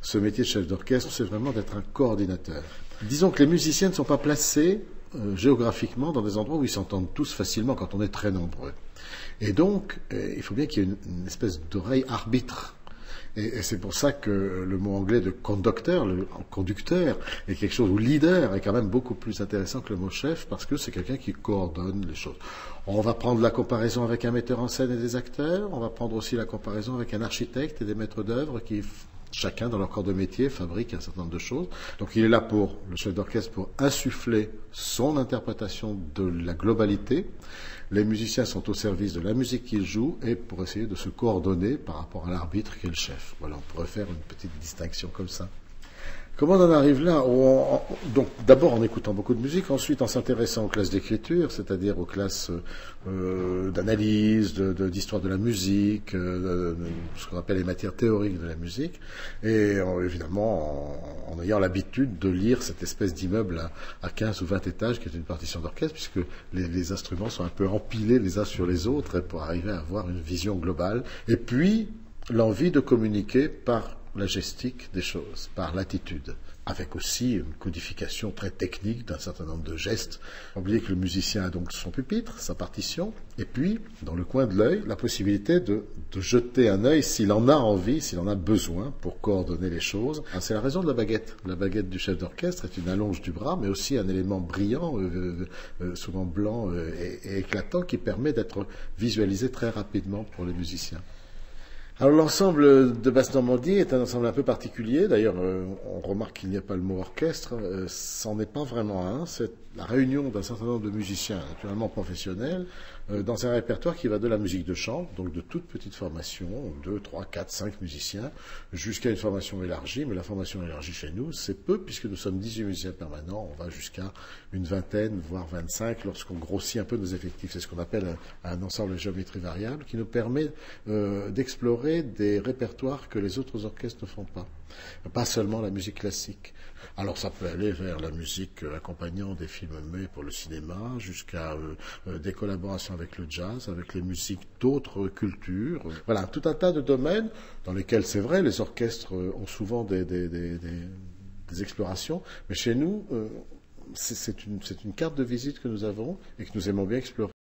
ce métier de chef d'orchestre, c'est vraiment d'être un coordinateur. Disons que les musiciens ne sont pas placés géographiquement dans des endroits où ils s'entendent tous facilement quand on est très nombreux. Et donc, il faut bien qu'il y ait une espèce d'oreille arbitre. Et c'est pour ça que le mot anglais de conducteur, le conducteur, est quelque chose, ou leader, est quand même beaucoup plus intéressant que le mot chef, parce que c'est quelqu'un qui coordonne les choses. On va prendre la comparaison avec un metteur en scène et des acteurs, on va prendre aussi la comparaison avec un architecte et des maîtres d'œuvre qui, chacun dans leur corps de métier, fabrique un certain nombre de choses. Donc il est là pour, le chef d'orchestre, pour insuffler son interprétation de la globalité. Les musiciens sont au service de la musique qu'ils jouent et pour essayer de se coordonner par rapport à l'arbitre qui est le chef. Voilà, on pourrait faire une petite distinction comme ça. Comment on en arrive là? Donc, d'abord en écoutant beaucoup de musique, ensuite en s'intéressant aux classes d'écriture, c'est-à-dire aux classes d'analyse, d'histoire de la musique, ce qu'on appelle les matières théoriques de la musique, et évidemment en ayant l'habitude de lire cette espèce d'immeuble à 15 ou 20 étages qui est une partition d'orchestre, puisque les instruments sont un peu empilés les uns sur les autres pour arriver à avoir une vision globale. Et puis, l'envie de communiquer par la gestique des choses, par l'attitude, avec aussi une codification très technique d'un certain nombre de gestes. N'oubliez que le musicien a donc son pupitre, sa partition, et puis, dans le coin de l'œil, la possibilité de jeter un œil s'il en a envie, s'il en a besoin pour coordonner les choses. C'est la raison de la baguette. La baguette du chef d'orchestre est une allonge du bras, mais aussi un élément brillant, souvent blanc et éclatant, qui permet d'être visualisé très rapidement pour les musiciens. Alors l'ensemble de Basse-Normandie est un ensemble un peu particulier. D'ailleurs, on remarque qu'il n'y a pas le mot orchestre. C'en est pas vraiment un. C'est la réunion d'un certain nombre de musiciens, naturellement professionnels, dans un répertoire qui va de la musique de chambre, donc de toute petite formation, 2, 3, 4, 5 musiciens, jusqu'à une formation élargie. Mais la formation élargie chez nous, c'est peu, puisque nous sommes 18 musiciens permanents. On va jusqu'à une vingtaine, voire 25, lorsqu'on grossit un peu nos effectifs. C'est ce qu'on appelle un ensemble de géométrie variable, qui nous permet d'explorer des répertoires que les autres orchestres ne font pas. Pas seulement la musique classique. Alors ça peut aller vers la musique accompagnant des films muets pour le cinéma, jusqu'à des collaborations avec le jazz, avec les musiques d'autres cultures. Voilà, tout un tas de domaines dans lesquels, c'est vrai, les orchestres ont souvent des explorations, mais chez nous, c'est une carte de visite que nous avons et que nous aimons bien explorer.